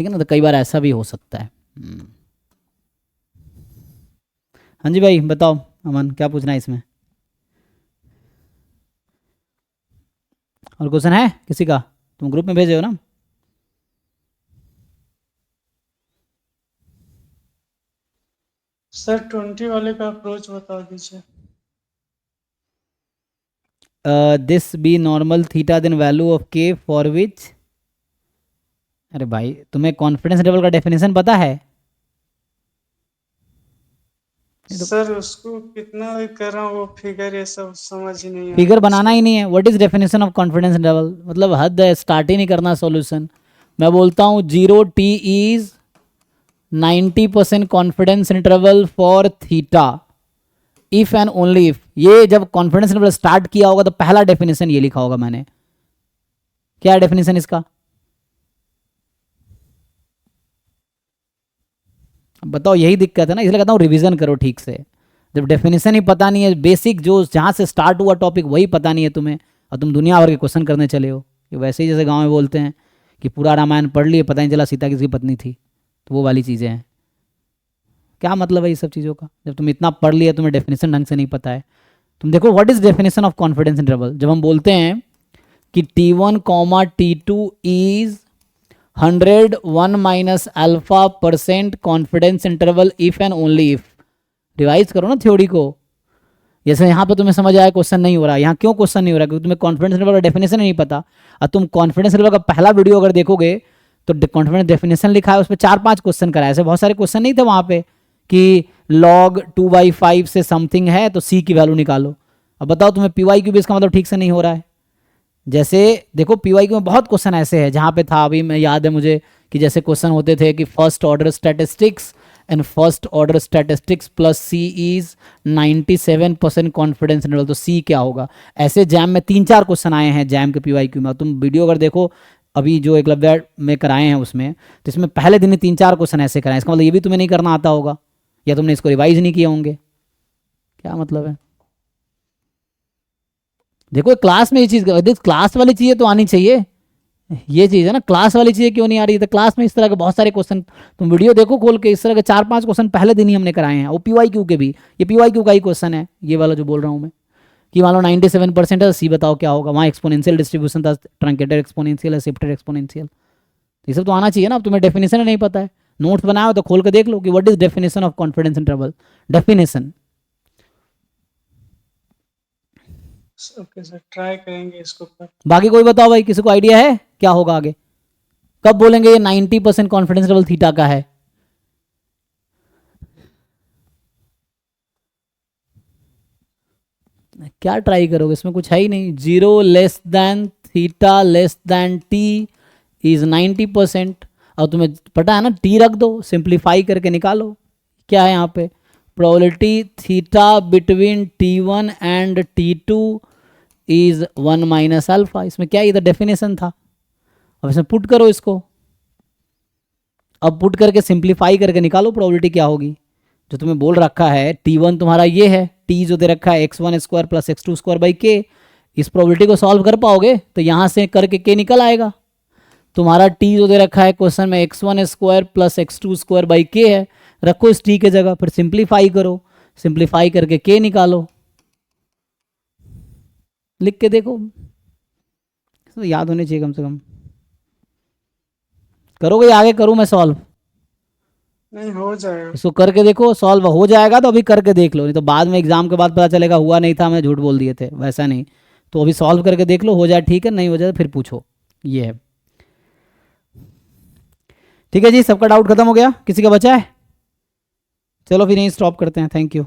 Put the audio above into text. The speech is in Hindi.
ठीक है ना, तो कई बार ऐसा भी हो सकता है। हाँ जी भाई बताओ, अमन क्या पूछना है इसमें? और क्वेश्चन है किसी का? तुम ग्रुप में भेजे हो ना? सर 20 वाले का अप्रोच बता दीजिए। This be normal theta then value of K for which. अरे भाई तुम्हें कॉन्फिडेंस लेवल का डेफिनेशन पता है? ये तो सर उसको कितना भी कर रहा हूँ, वो फिगर ये सब समझ ही नहीं आ फिगर रहा बनाना उसका। ही नहीं है। What is definition of confidence level? मतलब हद है, स्टार्ट ही नहीं करना सॉल्यूशन। मैं बोलता हूँ 0t is 90% confidence interval for theta if and only if. ये जब कॉन्फिडेंस इंटरवल स्टार्ट किया होगा तो पहला डेफिनेशन ये लिखा होगा मैंने। क्या है डेफिनेशन इसका? बताओ, यही दिक्कत है ना, इसलिए कहता हूँ रिवीजन करो ठीक से। जब डेफिनेशन ही पता नहीं है, बेसिक जो जहाँ से स्टार्ट हुआ टॉपिक वही पता नहीं है तुम्हें, और तुम दुनिया भर के क्वेश्चन करने चले हो। ये वैसे ही जैसे गांव में बोलते हैं कि पूरा रामायण पढ़ लिए, पता नहीं चला सीता किसकी पत्नी थी। तो वो वाली चीज़ें हैं। क्या मतलब है ये सब चीज़ों का, जब तुम इतना पढ़ लिया तुम्हें डेफिनेशन ढंग से नहीं पता है? तुम देखो what is definition of confidence interval. जब हम बोलते हैं कि T1 comma T2 is 101 minus alpha percent confidence interval if and only if. Revise करो ना थ्योरी को। जैसे यहाँ पे तुम्हें समझ आया क्वेश्चन नहीं हो रहा, यहाँ क्यों क्वेश्चन नहीं हो रहा? क्योंकि तुम्हें कॉन्फिडेंस लेवल का डेफिनेशन नहीं पता। और तुम कॉन्फिडेंस लेवल का पहला वीडियो अगर देखोगे तो कॉन्फिडेंस डेफिनेशन लिखा है, उस पर 4-5 क्वेश्चन कराए। ऐसे बहुत सारे क्वेश्चन नहीं थे वहाँ पे कि log 2/5 से समथिंग है तो सी की वैल्यू निकालो। अब बताओ तुम्हें PYQ भी इसका मतलब ठीक से नहीं हो रहा है। जैसे देखो PYQ में बहुत क्वेश्चन ऐसे हैं जहाँ पे था, अभी मैं याद है मुझे कि जैसे क्वेश्चन होते थे कि first order statistics and first order statistics plus C is 97% confidence interval, तो सी क्या होगा? ऐसे जैम में 3-4 क्वेश्चन आए हैं जैम के PYQ में। तुम वीडियो अगर देखो अभी जो एकलव्य में कराए हैं उसमें, तो इसमें पहले दिन ही 3-4 क्वेश्चन ऐसे कराए। इसका मतलब ये भी तुम्हें नहीं करना आता होगा, या तुमने इसको रिवाइज नहीं किए होंगे। क्या मतलब है? देखो क्लास में ये चीज़, क्लास वाली चीज़ें तो आनी चाहिए। ये चीज़ है ना, क्लास वाली चीज़ें क्यों नहीं आ रही? तो क्लास में इस तरह के बहुत सारे क्वेश्चन, तुम वीडियो देखो खोल के, इस तरह के 4-5 क्वेश्चन पहले दिन ही हमने कराए हैं। वो PYQ के भी, ये PYQ का ही क्वेश्चन है ये वाला जो बोल रहा हूँ मैं, कि मान लो 97% है, सी बताओ क्या होगा? वहाँ एक्सपोनेंशियल डिस्ट्रीब्यूशन था, ट्रंकेटेड एक्सपोनेंशियल है, शिफ्टेड एक्सपोनेंशियल। ये सब तो आना चाहिए ना। अब तुम्हें डेफिनेशन नहीं पता है, नोट्स बनाया हो तो खोल के देख लो कि what is definition of confidence interval. Definition. Okay sir, try करेंगे इसको पर। बाकी कोई बताओ भाई, किसी को आइडिया है क्या होगा आगे? कब बोलेंगे ये 90% कॉन्फिडेंस लेवल थीटा का है? क्या ट्राई करोगे? इसमें कुछ है ही नहीं। 0 𝛉 इज 90%। और तुम्हें पता है ना, टी रख दो, सिंप्लीफाई करके निकालो। क्या है यहाँ पे? Probability theta between T1 and T2 is 1 minus alpha. इसमें क्या, ये तो डेफिनेशन था। अब इसमें पुट करो इसको। अब पुट करके सिंप्लीफाई करके निकालो प्रोबेबिलिटी क्या होगी। जो तुम्हें बोल रखा है T1 तुम्हारा ये है, टी जो दे रखा है x1² प्लस x2² बाई के। इस प्रोबेबिलिटी को सॉल्व कर पाओगे तो यहाँ से करके के निकल आएगा। तुम्हारा टी जो दे रखा है क्वेश्चन में x1² प्लस x2² बाई के है, रखो इस टी के जगह, फिर सिंप्लीफाई करो, सिंप्लीफाई करके के निकालो। लिख के देखो, तो याद होनी चाहिए कम से कम। करोगे या आगे करूँ मैं सॉल्व? नहीं, हो जाएगा। इसको करके देखो, सॉल्व हो जाएगा तो अभी करके देख लो, नहीं तो बाद में एग्जाम के बाद पता चलेगा हुआ नहीं था, मैं झूठ बोल दिए थे, वैसा नहीं। तो अभी सॉल्व करके देख लो, हो जाए ठीक है, नहीं हो जाए तो फिर पूछो। ये है। ठीक है जी, सबका डाउट खत्म हो गया? किसी का बचा है? चलो फिर यहीं स्टॉप करते हैं। Thank you.